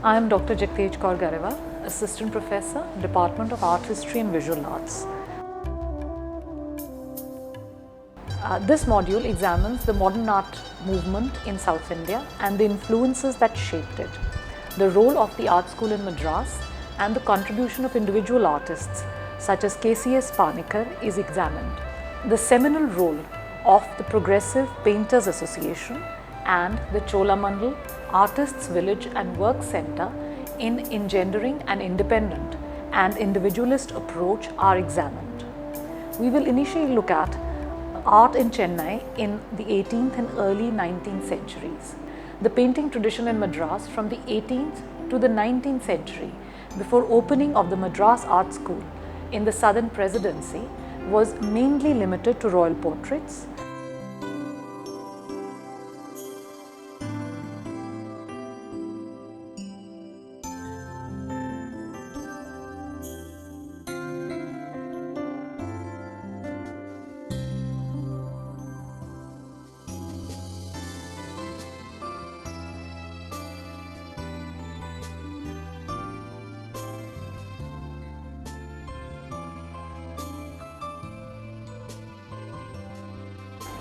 I am Dr. Jagtej Kaur Garewal, Assistant Professor, Department of Art History and Visual Arts. This module examines the modern art movement in South India and the influences that shaped it, the role of the art school in Madras, and the contribution of individual artists such as KCS Panikkar is examined. The seminal role of the Progressive Painters Association and the Cholamandalam Artists Village and Work Centre in engendering an independent and individualist approach are examined. We will initially look at art in Chennai in the 18th and early 19th centuries. The painting tradition in Madras from the 18th to the 19th century, before opening of the Madras Art School in the Southern Presidency, was mainly limited to royal portraits.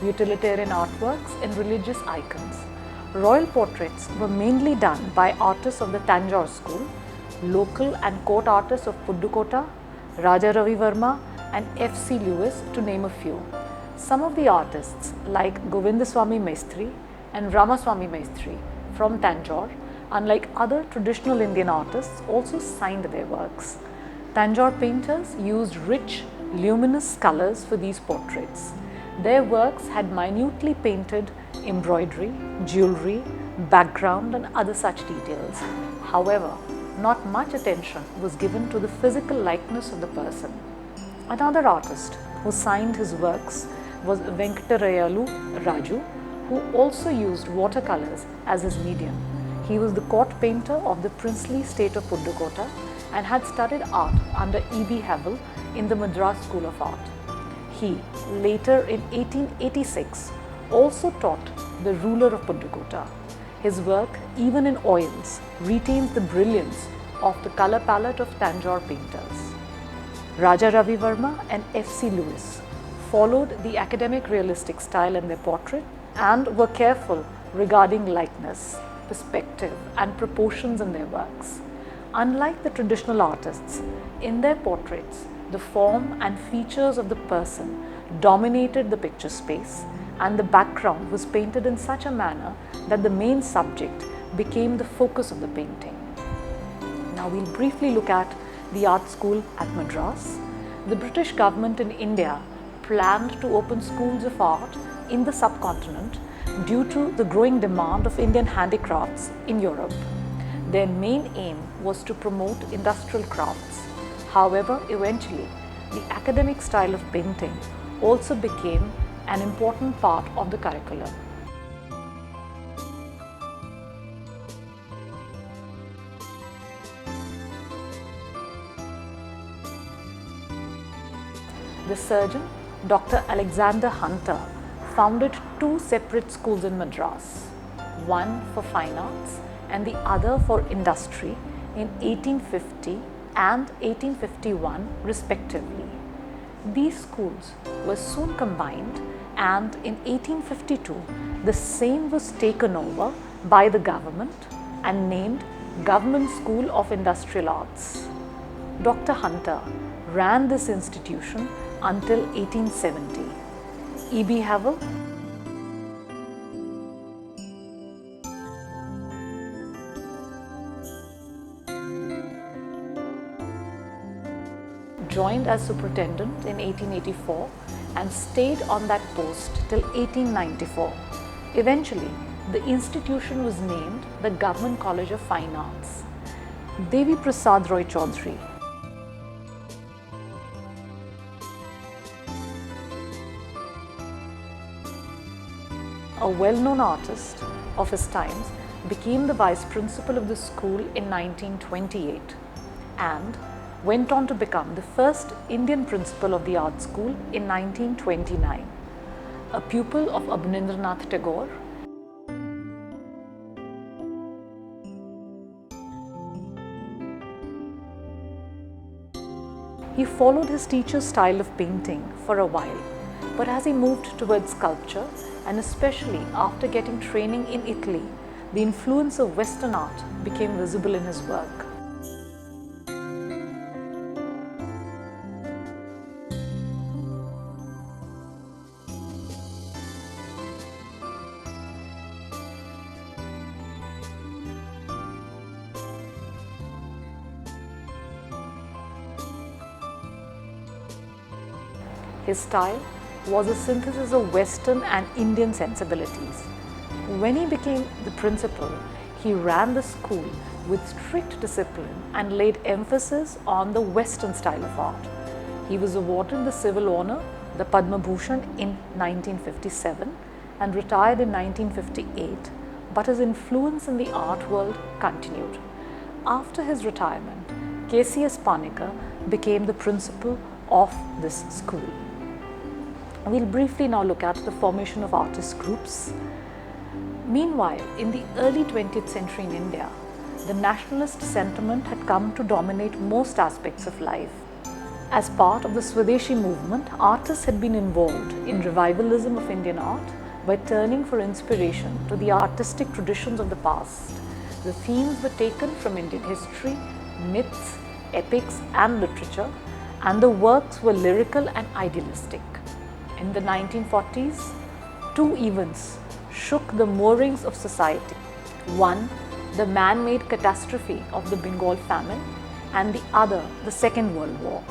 Utilitarian artworks and religious icons. Royal portraits were mainly done by artists of the Tanjore school, local and court artists of Pudukkottai, Raja Ravi Verma and F.C. Lewis, to name a few. Some of the artists like Govindaswamy Maistri and Ramaswamy Maistri from Tanjore, unlike other traditional Indian artists, also signed their works. Tanjore painters used rich, luminous colors for these portraits. Their works had minutely painted embroidery, jewelry, background and other such details. However, not much attention was given to the physical likeness of the person. Another artist who signed his works was Venkatarayalu Raju, who also used watercolors as his medium. He was the court painter of the princely state of Pudukkottai and had studied art under E.B. Havel in the Madras School of Art. He, later in 1886, also taught the ruler of Pudukkottai. His work, even in oils, retains the brilliance of the color palette of Tanjore painters. Raja Ravi Verma and F.C. Lewis followed the academic realistic style in their portrait and were careful regarding likeness, perspective and proportions in their works. Unlike the traditional artists, in their portraits, the form and features of the person dominated the picture space, and the background was painted in such a manner that the main subject became the focus of the painting. Now we'll briefly look at the art school at Madras. The British government in India planned to open schools of art in the subcontinent due to the growing demand of Indian handicrafts in Europe. Their main aim was to promote industrial crafts. However, eventually, the academic style of painting also became an important part of the curriculum. The surgeon, Dr. Alexander Hunter, founded two separate schools in Madras, one for fine arts and the other for industry in 1850 and 1851 respectively. These schools were soon combined, and in 1852 the same was taken over by the government and named Government School of Industrial Arts. Dr. Hunter ran this institution until 1870. E.B. Havel joined as superintendent in 1884 and stayed on that post till 1894. Eventually, the institution was named the Government College of Fine Arts. Devi Prasad Roy Chaudhary, a well-known artist of his times, became the vice principal of the school in 1928 and went on to become the first Indian principal of the art school in 1929. A pupil of Abanindranath Tagore, He followed his teacher's style of painting for a while, but as he moved towards sculpture, and especially after getting training in Italy, the influence of Western art became visible in his work. His style was a synthesis of Western and Indian sensibilities. When he became the principal, he ran the school with strict discipline and laid emphasis on the Western style of art. He was awarded the civil honor, the Padma Bhushan, in 1957 and retired in 1958, but his influence in the art world continued. After his retirement, K.C.S. Panikkar became the principal of this school. We'll briefly now look at the formation of artist groups. Meanwhile, in the early 20th century in India, the nationalist sentiment had come to dominate most aspects of life. As part of the Swadeshi movement, artists had been involved in revivalism of Indian art by turning for inspiration to the artistic traditions of the past. The themes were taken from Indian history, myths, epics and literature, and the works were lyrical and idealistic. In the 1940s, two events shook the moorings of society. One, the man-made catastrophe of the Bengal famine, and the other, the Second World War.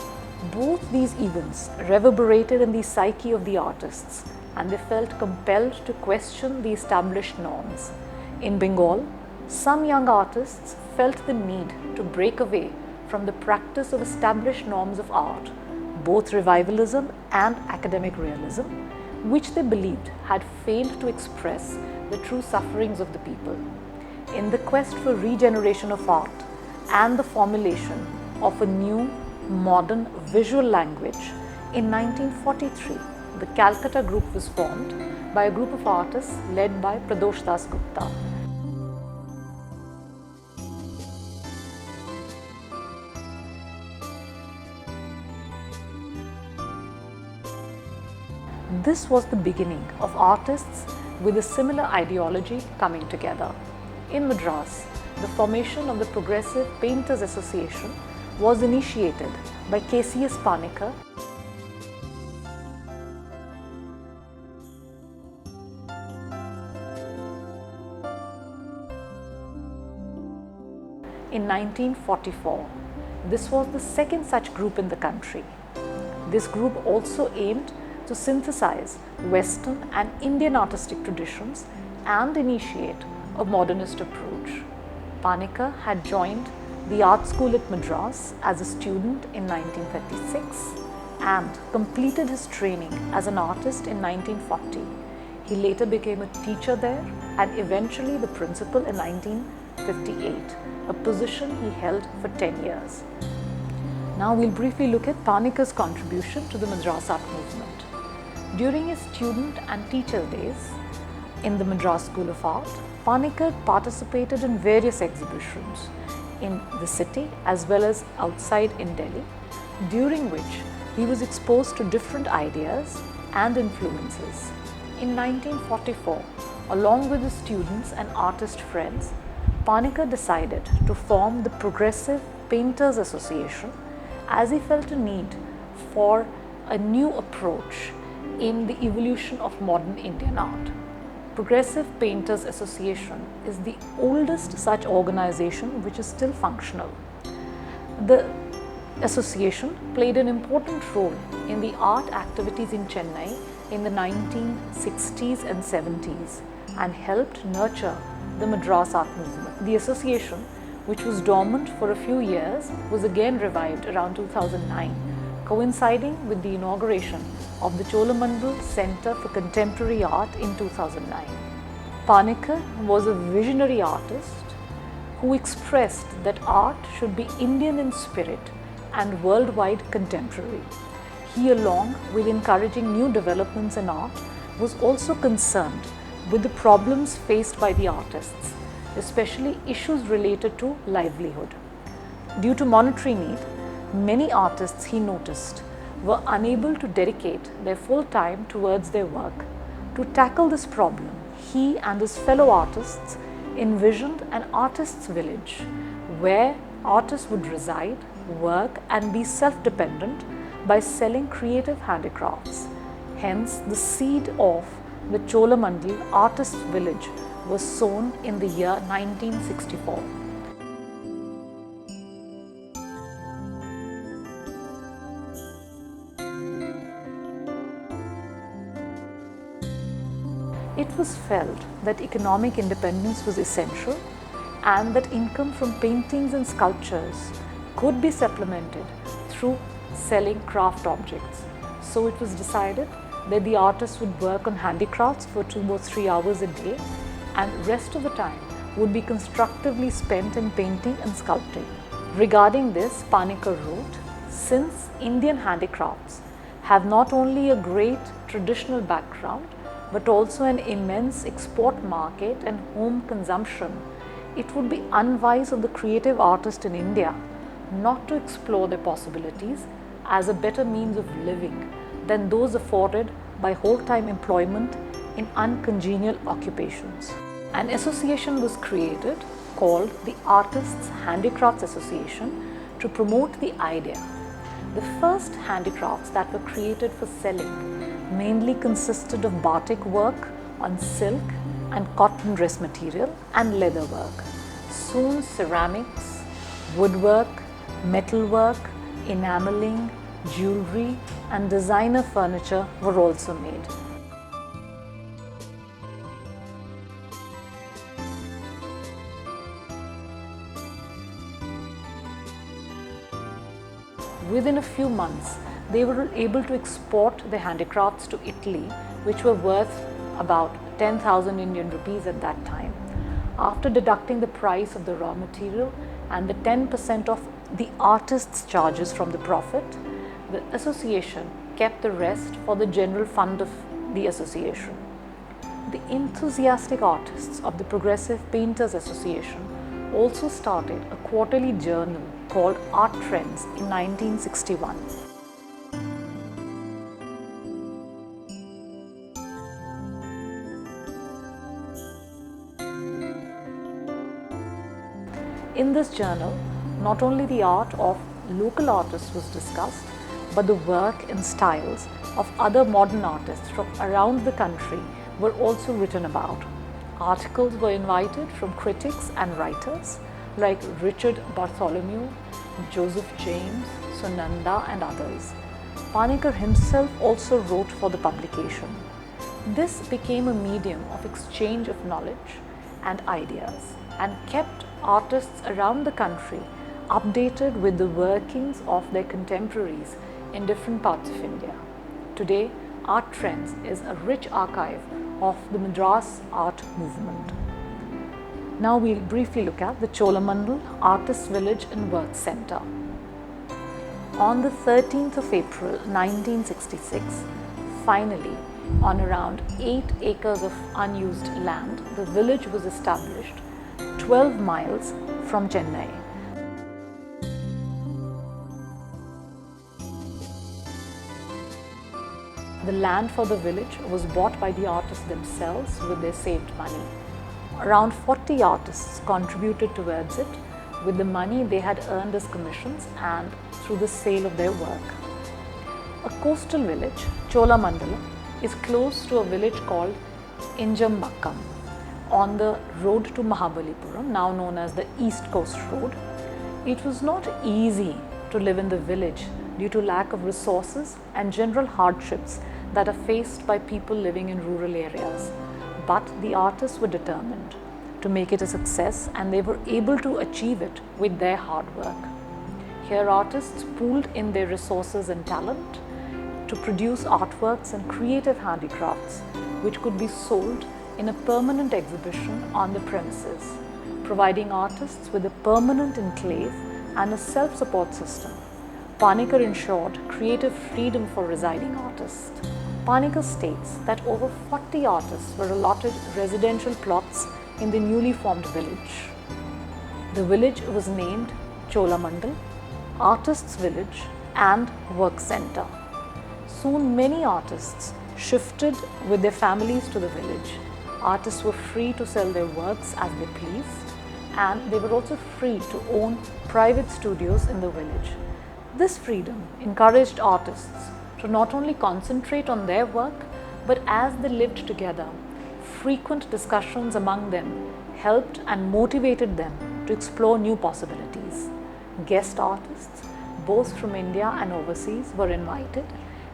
Both these events reverberated in the psyche of the artists, and they felt compelled to question the established norms. In Bengal, some young artists felt the need to break away from the practice of established norms of art, both revivalism and academic realism, which they believed had failed to express the true sufferings of the people. In the quest for regeneration of art and the formulation of a new, modern visual language, in 1943, the Calcutta group was formed by a group of artists led by Pradosh Das Gupta. This was the beginning of artists with a similar ideology coming together. In Madras, the formation of the Progressive Painters Association was initiated by K.C.S. Panikkar. In 1944, this was the second such group in the country. This group also aimed to synthesize Western and Indian artistic traditions and initiate a modernist approach. Panikkar had joined the art school at Madras as a student in 1936 and completed his training as an artist in 1940. He later became a teacher there and eventually the principal in 1958, a position he held for 10 years. Now we'll briefly look at Panikkar's contribution to the Madras art movement. During his student and teacher days in the Madras School of Art, Panikkar participated in various exhibitions in the city as well as outside in Delhi, during which he was exposed to different ideas and influences. In 1944, along with his students and artist friends, Panikkar decided to form the Progressive Painters Association as he felt a need for a new approach in the evolution of modern Indian art. Progressive Painters Association is the oldest such organization which is still functional. The association played an important role in the art activities in Chennai in the 1960s and 70s and helped nurture the Madras art movement. The association, which was dormant for a few years, was again revived around 2009, coinciding with the inauguration of the Cholamandalam Center for Contemporary Art in 2009. Panikkar was a visionary artist who expressed that art should be Indian in spirit and worldwide contemporary. He, along with encouraging new developments in art, was also concerned with the problems faced by the artists, especially issues related to livelihood. Due to monetary need, Many artists, he noticed, were unable to dedicate their full time towards their work. To tackle this problem, he and his fellow artists envisioned an artist's village where artists would reside, work and be self-dependent by selling creative handicrafts. Hence, the seed of the Cholamandalam Artists Village was sown in the year 1964. It was felt that economic independence was essential and that income from paintings and sculptures could be supplemented through selling craft objects. So it was decided that the artists would work on handicrafts for 2 or 3 hours a day, and rest of the time would be constructively spent in painting and sculpting. Regarding this, Panikkar wrote, "Since Indian handicrafts have not only a great traditional background but also an immense export market and home consumption, it would be unwise of the creative artist in India not to explore their possibilities as a better means of living than those afforded by whole-time employment in uncongenial occupations." An association was created called the Artists Handicrafts Association to promote the idea. The first handicrafts that were created for selling mainly consisted of batik work on silk and cotton dress material and leather work. Soon ceramics, woodwork, metalwork, enameling, jewelry and designer furniture were also made. Within a few months, they were able to export their handicrafts to Italy, which were worth about 10,000 Indian rupees at that time. After deducting the price of the raw material and the 10% of the artist's charges from the profit, the association kept the rest for the general fund of the association. The enthusiastic artists of the Progressive Painters Association also started a quarterly journal called Art Trends in 1961. In this journal, not only the art of local artists was discussed, but the work and styles of other modern artists from around the country were also written about. Articles were invited from critics and writers like Richard Bartholomew, Joseph James, Sunanda and others. Panikkar himself also wrote for the publication. This became a medium of exchange of knowledge and ideas and kept artists around the country updated with the workings of their contemporaries in different parts of India. Today, Art Trends is a rich archive of the Madras art movement. Now we'll briefly look at the Cholamandalam Artists Village and Work Centre. On the 13th of April 1966, finally, on around 8 acres of unused land, the village was established 12 miles from Chennai. The land for the village was bought by the artists themselves with their saved money. Around 40 artists contributed towards it with the money they had earned as commissions and through the sale of their work. A coastal village, Cholamandalam, is close to a village called Injambakkam on the road to Mahabalipuram, now known as the East Coast Road. It was not easy to live in the village due to lack of resources and general hardships that are faced by people living in rural areas. But the artists were determined to make it a success and they were able to achieve it with their hard work. Here artists pooled in their resources and talent to produce artworks and creative handicrafts which could be sold in a permanent exhibition on the premises, providing artists with a permanent enclave and a self-support system. Panikkar ensured creative freedom for residing artists. Panikkar states that over 40 artists were allotted residential plots in the newly formed village. The village was named Cholamandalam Artists' Village and Work Centre. Soon many artists shifted with their families to the village. Artists were free to sell their works as they pleased, and they were also free to own private studios in the village. This freedom encouraged artists to not only concentrate on their work, but as they lived together, frequent discussions among them helped and motivated them to explore new possibilities. Guest artists, both from India and overseas, were invited,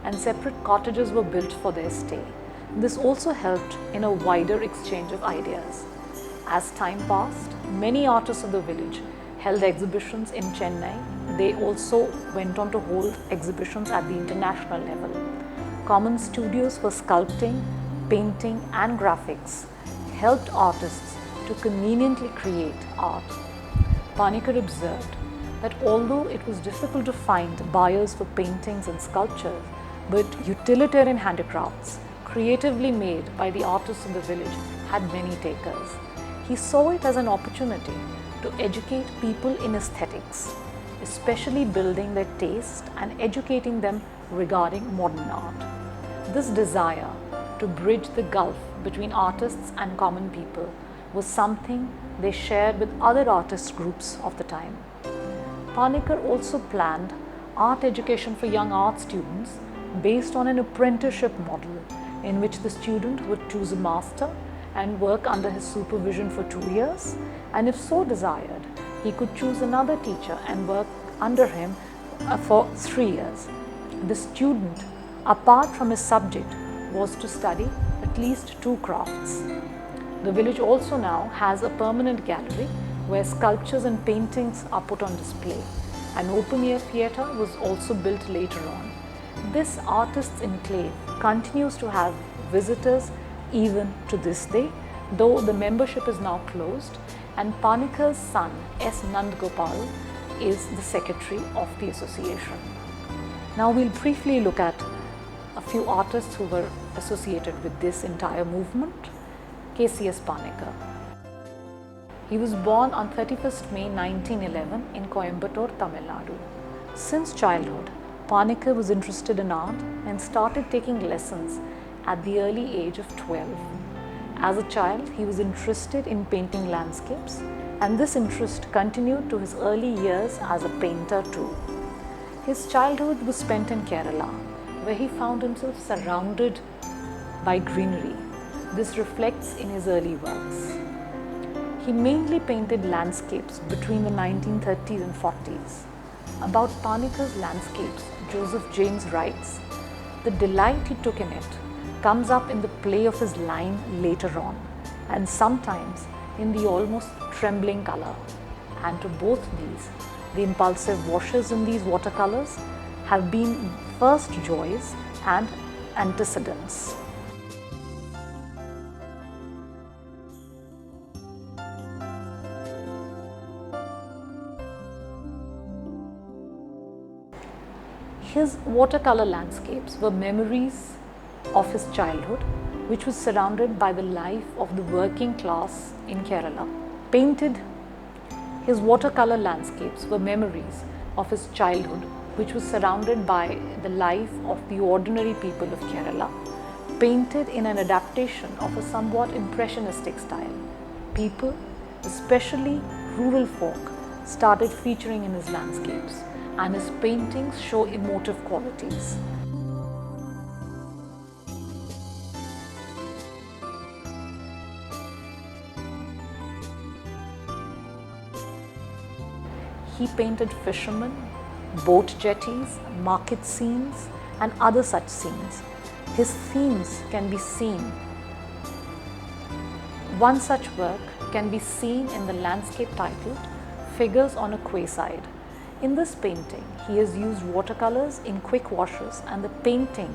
and separate cottages were built for their stay. This also helped in a wider exchange of ideas. As time passed, many artists of the village held exhibitions in Chennai. They also went on to hold exhibitions at the international level. Common studios for sculpting, painting and graphics helped artists to conveniently create art. Panikkar observed that although it was difficult to find buyers for paintings and sculptures, but utilitarian handicrafts creatively made by the artists of the village had many takers. He saw it as an opportunity to educate people in aesthetics, especially building their taste and educating them regarding modern art. This desire to bridge the gulf between artists and common people was something they shared with other artist groups of the time. Panikkar also planned art education for young art students based on an apprenticeship model in which the student would choose a master and work under his supervision for 2 years, and if so desired, he could choose another teacher and work under him for 3 years. The student, apart from his subject, was to study at least 2 crafts. The village also now has a permanent gallery where sculptures and paintings are put on display. An open-air theatre was also built later on. This artists' enclave continues to have visitors even to this day, though the membership is now closed, and Panikkar's son S. Nandgopal is the secretary of the association. Now we'll briefly look at a few artists who were associated with this entire movement. K.C.S. Panikkar. He was born on 31st May 1911 in Coimbatore, Tamil Nadu. Since childhood, Panikkar was interested in art and started taking lessons at the early age of 12. As a child, he was interested in painting landscapes, and this interest continued to his early years as a painter too. His childhood was spent in Kerala, where he found himself surrounded by greenery. This reflects in his early works. He mainly painted landscapes between the 1930s and 40s. About Panikkar's landscapes, Joseph James writes, "The delight he took in it comes up in the play of his line later on, and sometimes in the almost trembling color. And to both these, the impulsive washes in these watercolors have been first joys and antecedents." His watercolor landscapes were memories of his childhood, which was surrounded by the life of the working class in Kerala. His watercolor landscapes were memories of his childhood, which was surrounded by the life of the ordinary people of Kerala, painted in an adaptation of a somewhat impressionistic style. People, especially rural folk, started featuring in his landscapes, and his paintings show emotive qualities. He painted fishermen, boat jetties, market scenes, and other such scenes. His themes can be seen. One such work can be seen in the landscape titled "Figures on a Quayside." In this painting, he has used watercolors in quick washes, and the painting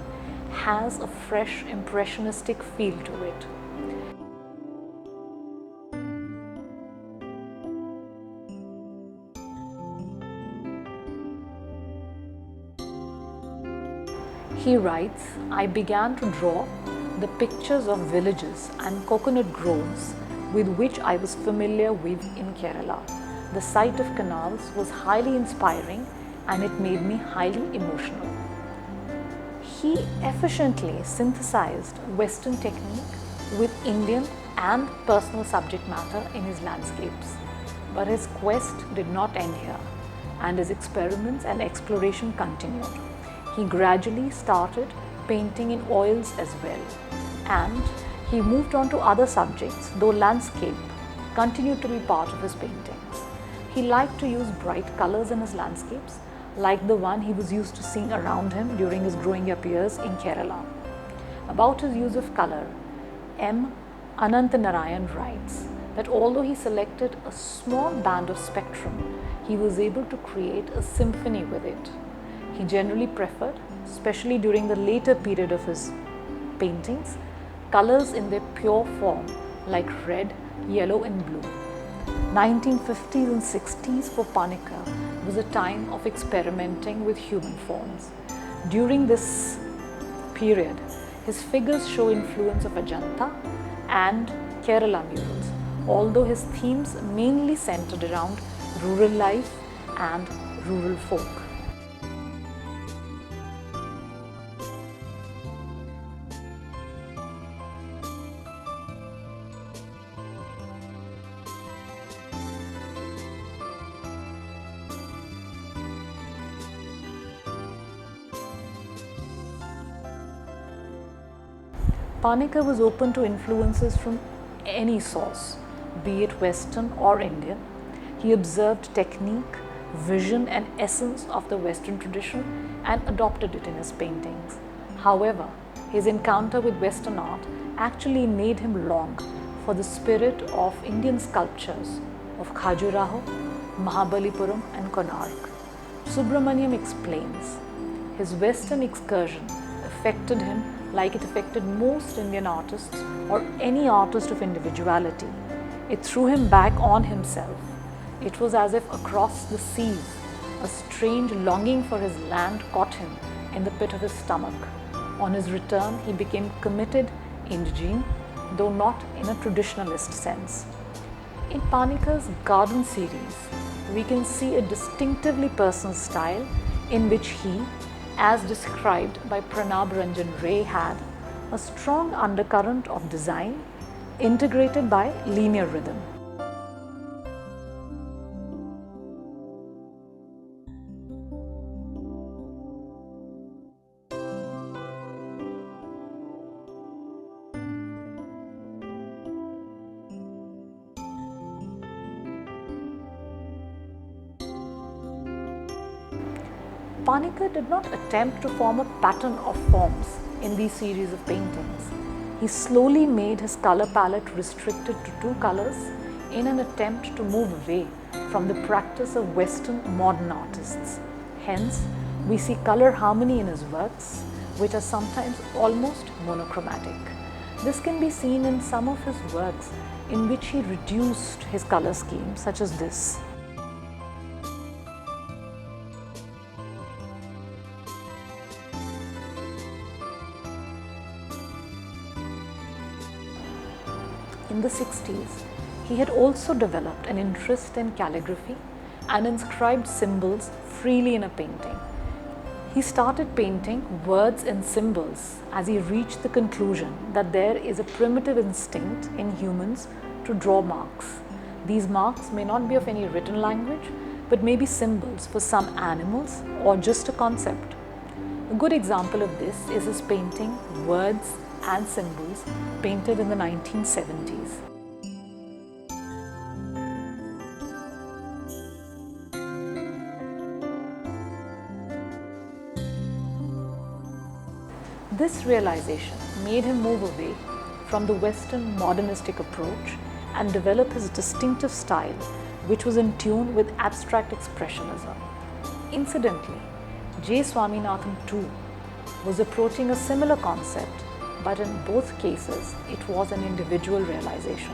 has a fresh, impressionistic feel to it. He writes, "I began to draw the pictures of villages and coconut groves with which I was familiar with in Kerala. The sight of canals was highly inspiring, and it made me highly emotional. He efficiently synthesized Western technique with Indian and personal subject matter in his landscapes. But his quest did not end here, and his experiments and exploration continued. He gradually started painting in oils as well, and he moved on to other subjects, though landscape continued to be part of his paintings. He liked to use bright colors in his landscapes, like the one he was used to seeing around him during his growing up years in Kerala. About his use of color, M. Anantanarayan writes that although he selected a small band of spectrum, he was able to create a symphony with it. He generally preferred, especially during the later period of his paintings, colors in their pure form like red, yellow and blue. 1950s and 60s for Panikkar was a time of experimenting with human forms. During this period, his figures show influence of Ajanta and Kerala murals, although his themes mainly centered around rural life and rural folk. Panikkar was open to influences from any source, be it Western or Indian. He observed technique, vision and essence of the Western tradition and adopted it in his paintings. However, his encounter with Western art actually made him long for the spirit of Indian sculptures of Khajuraho, Mahabalipuram and Konark. Subramaniam explains, his Western excursion affected him like it affected most Indian artists or any artist of individuality. It threw him back on himself. It was as if across the seas, a strange longing for his land caught him in the pit of his stomach. On his return, he became committed indigene, though not in a traditionalist sense. In Panikkar's Garden series, we can see a distinctively personal style in which he, as described by Pranab Ranjan Ray, had a strong undercurrent of design integrated by linear rhythm. Panikkar did not attempt to form a pattern of forms in these series of paintings. He slowly made his color palette restricted to two colors in an attempt to move away from the practice of Western modern artists. Hence, we see color harmony in his works, which are sometimes almost monochromatic. This can be seen in some of his works in which he reduced his color scheme, such as this. In the 60s, he had also developed an interest in calligraphy and inscribed symbols freely in a painting. He started painting words and symbols as he reached the conclusion that there is a primitive instinct in humans to draw marks. These marks may not be of any written language, but may be symbols for some animals or just a concept. A good example of this is his painting Words and Symbols, painted in the 1970s. This realization made him move away from the Western modernistic approach and develop his distinctive style, which was in tune with abstract expressionism. Incidentally, J. Swaminathan too was approaching a similar concept, but in both cases it was an individual realization.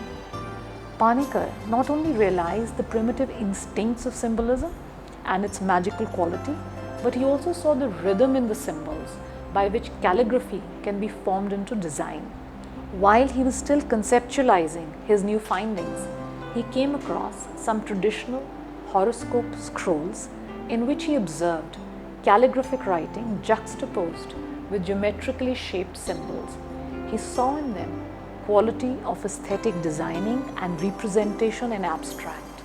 Panikkar not only realized the primitive instincts of symbolism and its magical quality, but he also saw the rhythm in the symbols by which calligraphy can be formed into design. While he was still conceptualizing his new findings, he came across some traditional horoscope scrolls in which he observed calligraphic writing juxtaposed with geometrically shaped symbols. He saw in them quality of aesthetic designing and representation in abstract.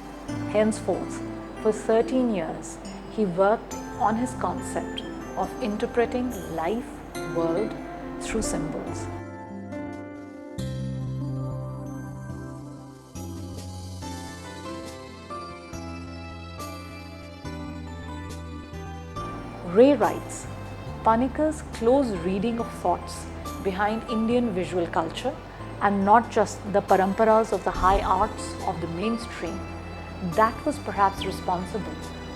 Henceforth, for 13 years, he worked on his concept of interpreting life, world through symbols. Ray writes, Panikar's close reading of thoughts behind Indian visual culture and not just the paramparas of the high arts of the mainstream, that was perhaps responsible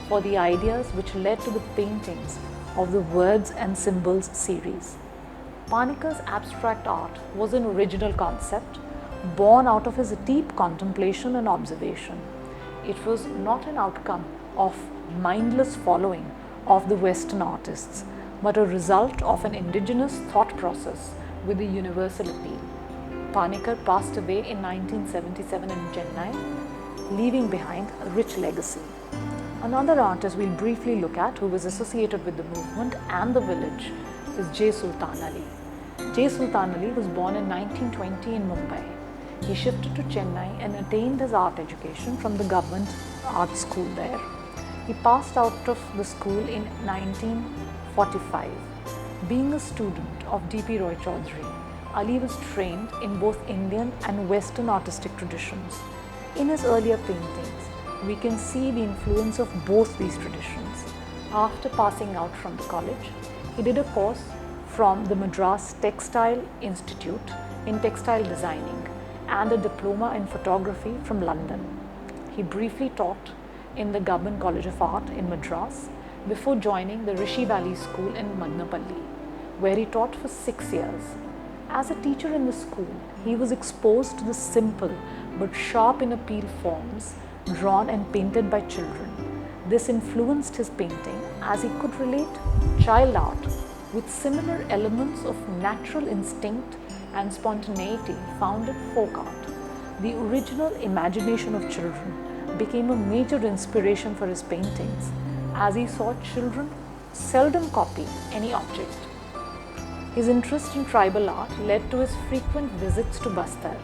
for the ideas which led to the paintings of the Words and Symbols series. Panikar's abstract art was an original concept born out of his deep contemplation and observation. It was not an outcome of mindless following of the Western artists, but a result of an indigenous thought process with a universal appeal. Panikar passed away in 1977 in Chennai, leaving behind a rich legacy. Another artist we'll briefly look at who was associated with the movement and the village is J. Sultan Ali. J. Sultan Ali was born in 1920 in Mumbai. He shifted to Chennai and attained his art education from the government art school there. He passed out of the school in 1945. Being a student of D.P. Roy Chaudhary, Ali was trained in both Indian and Western artistic traditions. In his earlier paintings, we can see the influence of both these traditions. After passing out from the college, he did a course from the Madras Textile Institute in textile designing and a diploma in photography from London. He briefly taught in the Government College of Art in Madras before joining the Rishi Valley School in Madnapalli, where he taught for 6 years. As a teacher in the school, he was exposed to the simple but sharp in appeal forms drawn and painted by children. This influenced his painting as he could relate child art with similar elements of natural instinct and spontaneity found in folk art. The original imagination of children became a major inspiration for his paintings, as he saw children seldom copy any object. His interest in tribal art led to his frequent visits to Bastar,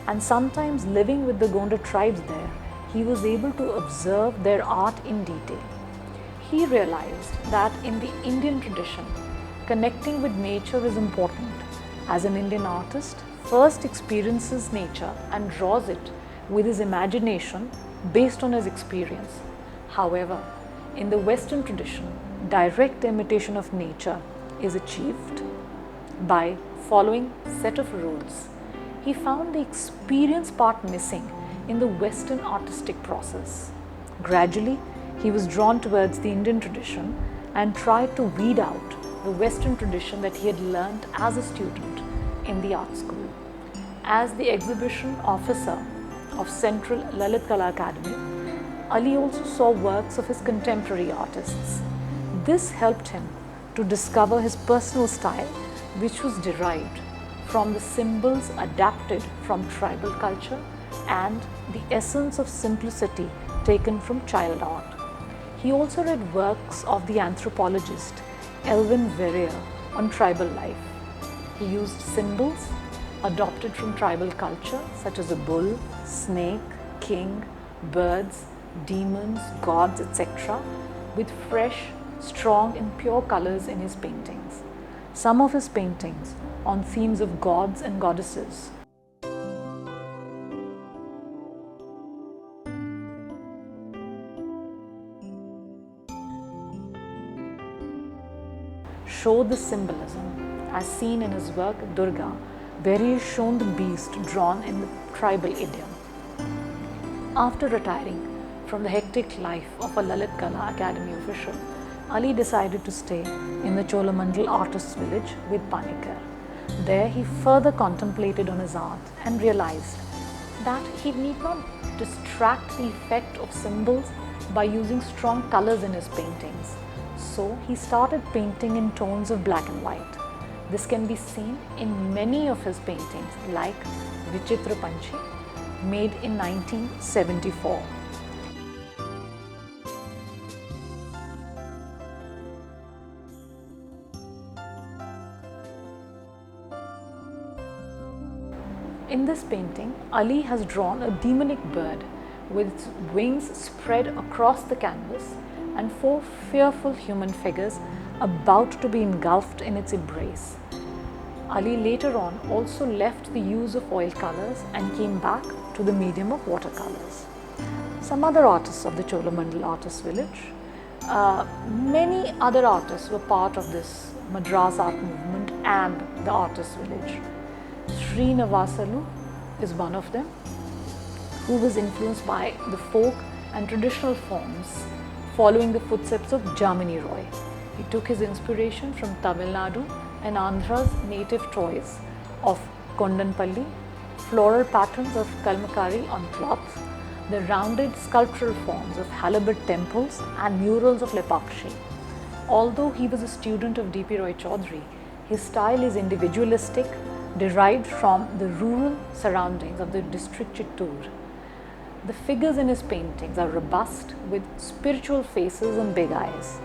and sometimes living with the Gonda tribes there, he was able to observe their art in detail. He realized that in the Indian tradition, connecting with nature is important, as an Indian artist first experiences nature and draws it with his imagination based on his experience. However, in the Western tradition, direct imitation of nature is achieved by following a set of rules. He found the experience part missing in the Western artistic process. Gradually, he was drawn towards the Indian tradition and tried to weed out the Western tradition that he had learned as a student in the art school. As the exhibition officer of Central Lalit Kala Academy, Ali also saw works of his contemporary artists. This helped him to discover his personal style, which was derived from the symbols adapted from tribal culture and the essence of simplicity taken from child art. He also read works of the anthropologist Elvin Verrier on tribal life. He used symbols adopted from tribal culture such as a bull, snake, king, birds, demons, gods, etc. with fresh, strong and pure colors in his paintings. Some of his paintings on themes of gods and goddesses show the symbolism as seen in his work Durga, where he is shown the beast drawn in the tribal idiom. After retiring from the hectic life of a Lalit Kala Academy official, Ali decided to stay in the Cholamandalam artists' village with Panikar. There he further contemplated on his art and realized that he need not distract the effect of symbols by using strong colors in his paintings. So he started painting in tones of black and white. This can be seen in many of his paintings like Vichitra Panchi, made in 1974. In this painting, Ali has drawn a demonic bird with its wings spread across the canvas and four fearful human figures about to be engulfed in its embrace. Ali later on also left the use of oil colors and came back to the medium of watercolors. Some other artists of the Cholamandalam artist village. Many other artists were part of this Madras art movement and the artist village. Srinavasalu is one of them, who was influenced by the folk and traditional forms following the footsteps of Jamini Roy. He took his inspiration from Tamil Nadu and Andhra's native toys of Kondanpalli, floral patterns of Kalmakari on cloth, the rounded sculptural forms of halibut temples and murals of Lepakshi. Although he was a student of D.P. Roy Chaudhary, his style is individualistic, derived from the rural surroundings of the district Chittoor. The figures in his paintings are robust with spiritual faces and big eyes.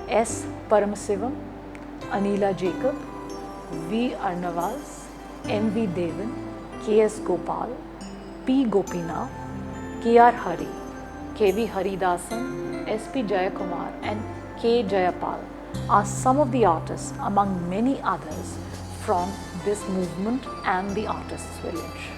S. Paramasivam, Anila Jacob, V. Arnavaz, M. V. Devan, K. S. Gopal, P. Gopinath, K. R. Hari, K. V. Haridasan, S. P. Jayakumar and K. Jayapal are some of the artists among many others from this movement and the artists' village.